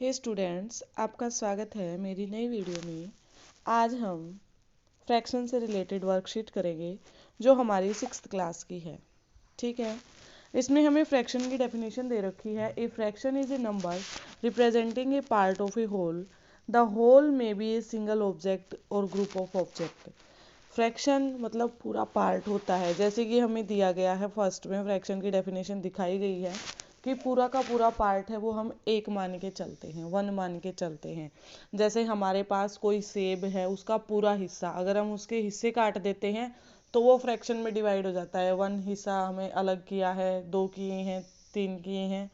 हे students, आपका स्वागत है मेरी नई वीडियो में। आज हम फ्रैक्शन से रिलेटेड वर्कशीट करेंगे जो हमारी 6th क्लास की है। ठीक है, इसमें हमें फ्रैक्शन की डेफिनेशन दे रखी है। A fraction is a number representing a part of a whole. The whole may be a single object और ग्रुप ऑफ ऑब्जेक्ट। फ्रैक्शन मतलब पूरा पार्ट होता है, जैसे कि हमें दिया गया है फर्स्ट में फ्रैक्शन की डेफिनेशन दिखाई गई है कि पूरा का पूरा पार्ट है वो हम एक मान के चलते हैं, वन मान के चलते हैं। जैसे हमारे पास कोई सेब है, उसका पूरा हिस्सा अगर हम उसके हिस्से काट देते हैं तो वो फ्रैक्शन में डिवाइड हो जाता है। वन हिस्सा हमें अलग किया है, दो किए हैं, तीन किए हैं,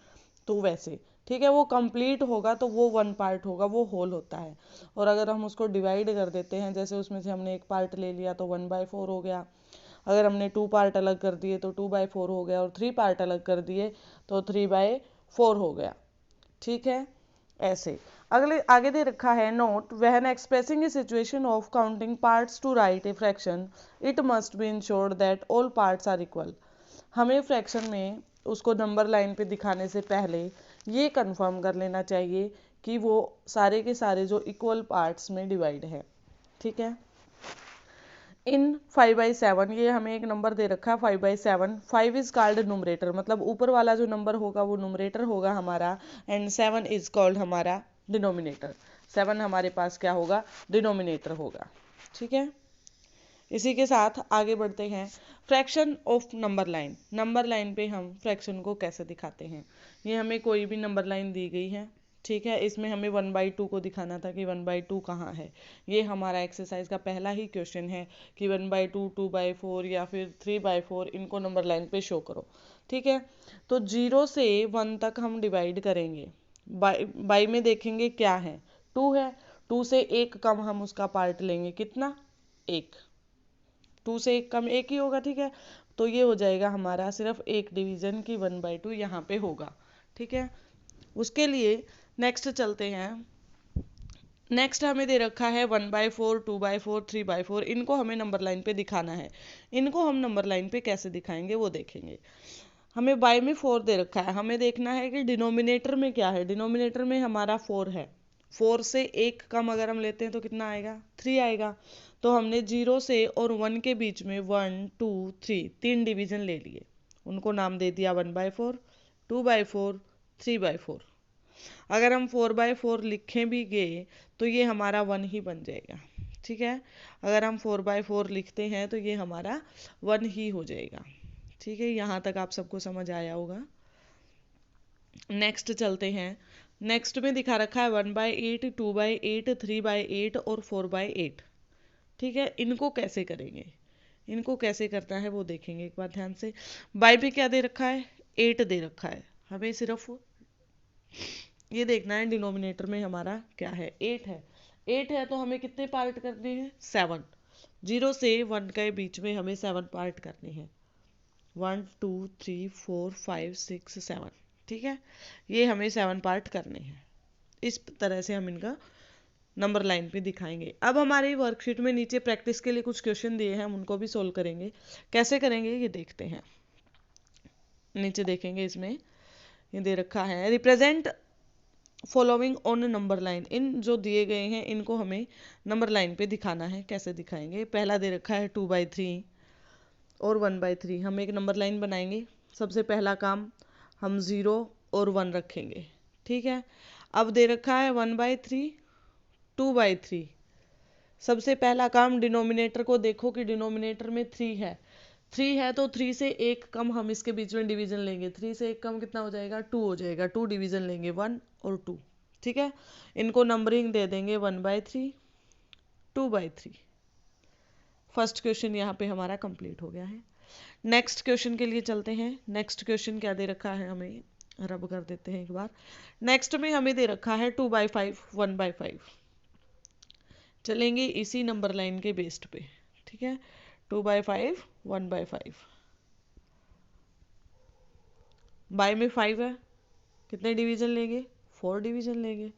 तो वैसे ठीक है, वो कंप्लीट होगा तो वो वन पार्ट होगा, वो होल होता है। और अगर हम उसको डिवाइड कर देते हैं, जैसे उसमें से हमने एक पार्ट ले लिया तो 1/4 हो गया। अगर हमने 2 पार्ट अलग कर दिए तो 2/4 हो गया, और 3 पार्ट अलग कर दिए तो 3/4 हो गया। ठीक है, ऐसे। अगले आगे दे रखा है note, when expressing a situation of counting parts to write a fraction it must be ensured that all parts are equal. हमें फ्रैक्शन में उसको नंबर लाइन पे दिखाने से पहले ये कंफर्म कर लेना चाहिए कि वो सारे के सारे जो इक्वल पार्ट्स में डिवाइड है। ठीक है, इन 5/7 ये हमें एक नंबर दे रखा है 5/7। 5 इज कॉल्ड नुमरेटर, मतलब ऊपर वाला जो नंबर होगा वो नुमरेटर होगा हमारा, एंड 7 इज कॉल्ड हमारा डिनोमिनेटर। 7 हमारे पास क्या होगा, डिनोमिनेटर होगा। ठीक है, इसी के साथ आगे बढ़ते हैं। Fraction of number line. Number line पे हम फ्रैक्शन को कैसे दिखाते हैं। ये हमें कोई भी नंबर लाइन दी गई है, ठीक है, इसमें हमें 1/2 को दिखाना था कि 1/2 कहाँ है। ये हमारा एक्सरसाइज का पहला ही क्वेश्चन है कि 1/2, 2/4 या फिर 3/4 इनको नंबर लाइन पे शो करो। ठीक है, तो 0 से 1 तक हम डिवाइड करेंगे। बाई में देखेंगे क्या है, 2 है। 2 से एक कम हम उसका पार्ट लेंगे, कितना, एक। 2 से एक कम एक ही होगा। ठीक है, तो ये हो जाएगा हमारा सिर्फ एक डिवीजन की 1/2 यहाँ पे होगा। ठीक है, उसके लिए नेक्स्ट चलते हैं। नेक्स्ट हमें दे रखा है 1/4, 2/4, 3/4, इनको हमें नंबर लाइन पे दिखाना है। इनको हम नंबर लाइन पे कैसे दिखाएंगे वो देखेंगे। हमें बाय में 4 दे रखा है, हमें देखना है कि डिनोमिनेटर में क्या है। डिनोमिनेटर में हमारा 4 है। 4 से एक कम अगर हम लेते हैं तो कितना आएगा, 3 आएगा। तो हमने 0 से और 1 के बीच में 1, 2, 3 तीन डिवीजन ले लिए, उनको नाम दे दिया 1/4, 2/4, 3/4। अगर हम 4/4 लिखें भी गए तो ये हमारा 1 ही बन जाएगा। ठीक है, अगर हम 4/4 लिखते हैं तो ये हमारा 1 ही हो जाएगा। ठीक है, यहाँ तक आप सबको समझ आया होगा। नेक्स्ट चलते हैं। नेक्स्ट में दिखा रखा है 1/8, 2/8, 3/8 और 4/8। ठीक है, इनको कैसे करेंगे, इनको कैसे करना है वो देखेंगे एक बार ध्यान से। बाय पे क्या दे रखा है, 8 दे रखा है। हमें सिर्फ ये देखना है डिनोमिनेटर में हमारा क्या है, 8 है। 8 है तो हमें कितने पार्ट करने हैं, 7। 0 से 1 के बीच में हमें 7 पार्ट करने हैं, 1, 2, 3, 4, 5, 6, 7। ठीक है, ये हमें 7 पार्ट करने हैं। इस तरह से हम इनका नंबर लाइन पे दिखाएंगे। अब हमारी वर्कशीट में नीचे प्रैक्टिस के लिए कुछ क्वेश्चन दिए हैं, हम उनको भी सोल्व करेंगे। कैसे करेंगे ये देखते हैं। नीचे देखेंगे, इसमें ये दे रखा है, represent following on number line. इन जो दिए गए हैं इनको हमें नंबर लाइन पे दिखाना है। कैसे दिखाएंगे, पहला दे रखा है 2/3 और 1/3। हम एक नंबर लाइन बनाएंगे। सबसे पहला काम हम 0 और 1 रखेंगे। ठीक है, अब दे रखा है 1/3, 2/3। सबसे पहला काम डिनोमिनेटर को देखो कि डिनोमिनेटर में 3 है। 3 है तो 3 से एक कम हम इसके बीच में डिवीजन लेंगे। 3 से एक कम कितना हो जाएगा, 2 हो जाएगा। 2 डिवीजन लेंगे, 1 और 2। ठीक है, इनको नंबरिंग दे देंगे 1/3, 2/3। फर्स्ट क्वेश्चन यहाँ पे हमारा कंप्लीट हो गया है। नेक्स्ट क्वेश्चन के लिए चलते हैं। नेक्स्ट क्वेश्चन क्या दे रखा है, हमें रब कर देते हैं एक बार। नेक्स्ट में हमें दे रखा है 2/5, 1/5। चलेंगे इसी नंबर लाइन के बेस्ड पे। ठीक है, 2/5, 1/5। बाय में 5 है, कितने डिवीजन लेंगे, 4 डिवीजन लेंगे।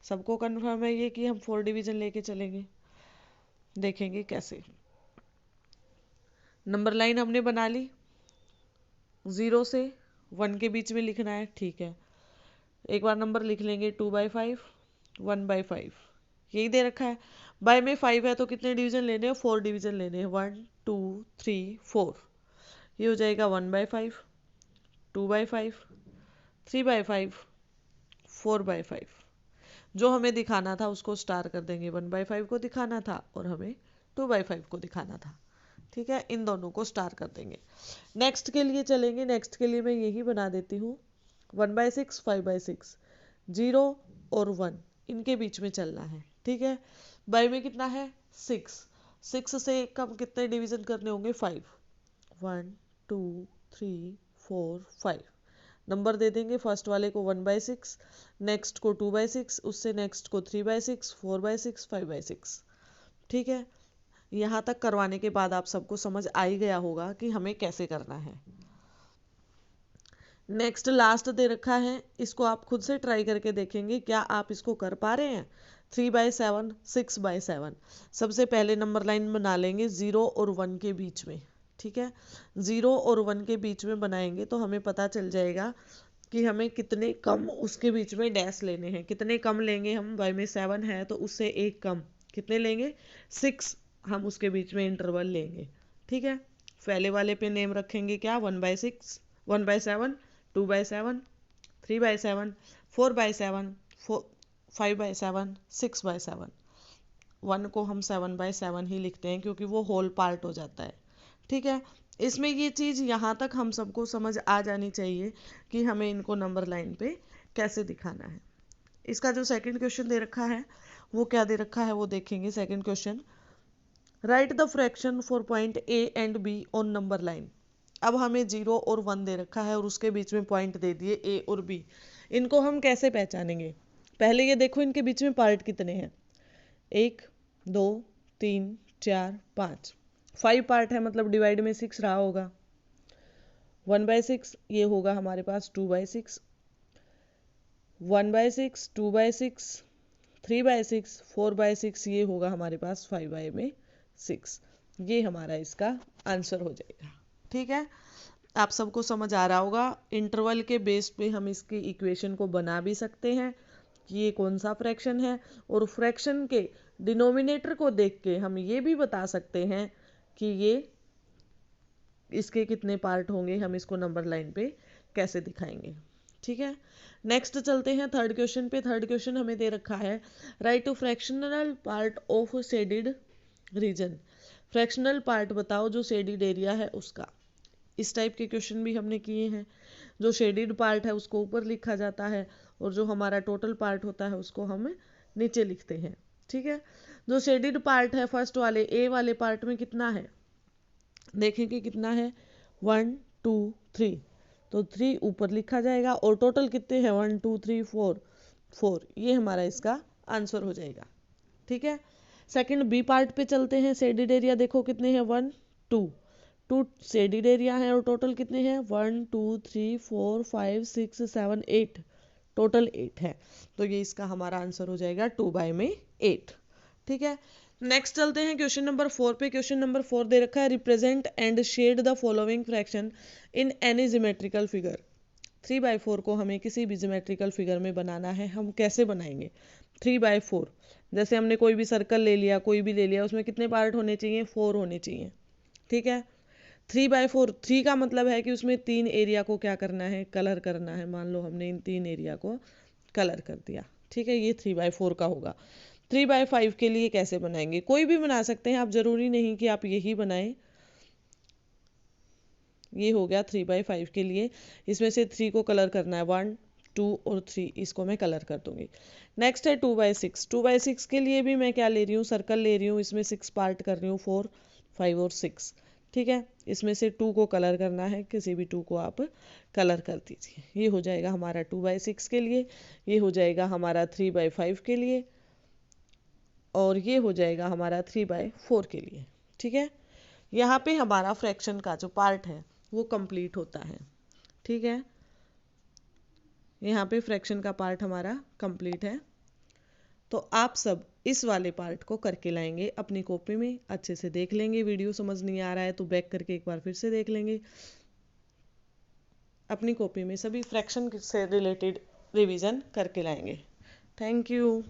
सबको कन्फर्म है ये कि हम 4 डिवीजन लेके चलेंगे। देखेंगे कैसे। नंबर लाइन हमने बना ली, 0 से 1 के बीच में लिखना है। ठीक है, एक बार नंबर लिख लेंगे 2/5, 1/5, यही दे रखा है। बाय में 5 है तो कितने डिवीजन लेने हैं, 4 डिवीजन लेने हैं, 1 2 3 4। ये हो जाएगा 1/5, 2/5, 3/5, 4/5। जो हमें दिखाना था उसको स्टार कर देंगे, 1/5 को दिखाना था और हमें 2/5 को दिखाना था। ठीक है, इन दोनों को स्टार कर देंगे। नेक्स्ट के लिए चलेंगे, नेक्स्ट के लिए मैं यही बना देती हूँ 1/6, 5/6, 0 और 1 इनके बीच में चलना है। ठीक है, बाय में कितना है 6, 6 से कम कितने डिवीजन करने होंगे 5, 1 2 3 4 5। नंबर दे देंगे, फर्स्ट वाले को 1/6, नेक्स्ट को 2/6, उससे नेक्स्ट को 3/6, 4/6, 5/6। ठीक है, यहाँ तक करवाने के बाद आप सबको समझ आ ही गया होगा कि हमें कैसे करना है। नेक्स्ट लास्ट दे रखा है, इसको आप खुद से ट्राई करके देखेंगे क्या आप इसको कर पा रहे हैं। 3/7, 6/7। सबसे पहले नंबर लाइन बना लेंगे 0 और 1 के बीच में। ठीक है, 0 और 1 के बीच में बनाएंगे तो हमें पता चल जाएगा कि हमें कितने कम उसके बीच में डैश लेने हैं। कितने कम लेंगे हम, बाय में 7 है तो उससे एक कम कितने लेंगे, 6 हम उसके बीच में इंटरवल लेंगे। ठीक है, पहले वाले पे नेम रखेंगे क्या, 1/6, 1/7, 2/7, 3/7, 4/7, 5/7, 6/7। 1 को हम 7/7 ही लिखते हैं क्योंकि वो होल पार्ट हो जाता है। ठीक है, इसमें ये चीज़ यहाँ तक हम सबको समझ आ जानी चाहिए कि हमें इनको नंबर लाइन पे कैसे दिखाना है। इसका जो सेकंड क्वेश्चन दे रखा है वो क्या दे रखा है वो देखेंगे। Second question, right the fraction for point A and be on number line. अब हमें 0 और 1 दे रखा है और उसके बीच में पॉइंट दे दिए ए और बी। इनको हम कैसे पहचानेंगे, पहले ये देखो इनके बीच में पार्ट कितने हैं, 1 2 3 4 5, 5 पार्ट है मतलब डिवाइड में 6 रहा होगा। 1/6 ये होगा हमारे पास 2/6, 1/6, 2/6, 3/6, 4/6 ये होगा हमारे पास 5/6। ये हमारा इसका आंसर हो जाएगा। ठीक है, आप सबको समझ आ रहा होगा। इंटरवल के बेस पे हम इसकी इक्वेशन को बना भी सकते हैं कि ये कौन सा फ्रैक्शन है, और फ्रैक्शन के डिनोमिनेटर को देख के हम ये भी बता सकते हैं कि ये इसके कितने पार्ट होंगे, हम इसको नंबर लाइन पे कैसे दिखाएंगे। ठीक है, नेक्स्ट चलते हैं थर्ड क्वेश्चन पे। थर्ड क्वेश्चन हमें दे रखा है, write to fractional part of shaded region. Fractional part बताओ जो शेडिड एरिया है उसका। इस टाइप के क्वेश्चन भी हमने किए हैं। जो शेडिड पार्ट है उसको ऊपर लिखा जाता है और जो हमारा टोटल पार्ट होता है उसको हम नीचे लिखते हैं। ठीक है, जो शेडिड पार्ट है फर्स्ट वाले ए वाले पार्ट में कितना है, देखेंगे कितना है, 1 2 3, तो 3 ऊपर लिखा जाएगा और टोटल कितने हैं 1 2 3 4 4, ये हमारा इसका आंसर हो जाएगा। ठीक है, सेकंड बी पार्ट पे चलते हैं। शेडिड एरिया देखो कितने हैं, 1 2 2 शेडिड एरिया है और टोटल कितने हैं 1 2 3 4 5 6 7 8, टोटल 8 है। तो ये इसका हमारा आंसर हो जाएगा 2/8। ठीक है, नेक्स्ट चलते हैं क्वेश्चन नंबर 4 पे। क्वेश्चन नंबर 4 दे रखा है, represent and shade the following fraction in any geometrical figure. 3/4 को हमें किसी भी ज्योमेट्रिकल फिगर में बनाना है। हम कैसे बनाएंगे, 3/4 जैसे हमने कोई भी सर्कल ले लिया, कोई भी ले लिया, उसमें कितने पार्ट होने चाहिए, 4 होने चाहिए। ठीक है, 3/4, 3 का मतलब है कि उसमें 3 एरिया को क्या करना है, कलर करना है। मान लो हमने इन 3 एरिया को कलर कर दिया। ठीक है, ये 3/4 का होगा। 3/5 के लिए कैसे बनाएंगे, कोई भी बना सकते हैं आप, जरूरी नहीं कि आप यही बनाएं। ये हो गया 3/5 के लिए। इसमें से 3 को कलर करना है, 1 2 और 3, इसको मैं कलर कर दूंगी। नेक्स्ट है 2/6। 2/6 के लिए भी मैं क्या ले रही हूँ, सर्कल ले रही हूँ, इसमें 6 पार्ट कर रही हूँ, 4 5 और 6। ठीक है, इसमें से 2 को कलर करना है, किसी भी 2 को आप कलर कर दीजिए। ये हो जाएगा हमारा 2/6 के लिए, ये हो जाएगा हमारा 3/5 के लिए, और ये हो जाएगा हमारा 3/4 के लिए। ठीक है, यहाँ पे हमारा फ्रैक्शन का जो पार्ट है वो कंप्लीट होता है। ठीक है, यहाँ पे फ्रैक्शन का पार्ट हमारा कंप्लीट है। तो आप सब इस वाले पार्ट को करके लाएंगे अपनी कॉपी में, अच्छे से देख लेंगे। वीडियो समझ नहीं आ रहा है तो बैक करके एक बार फिर से देख लेंगे। अपनी कॉपी में सभी फ्रैक्शन से रिलेटेड रिवीजन करके लाएंगे। Thank you.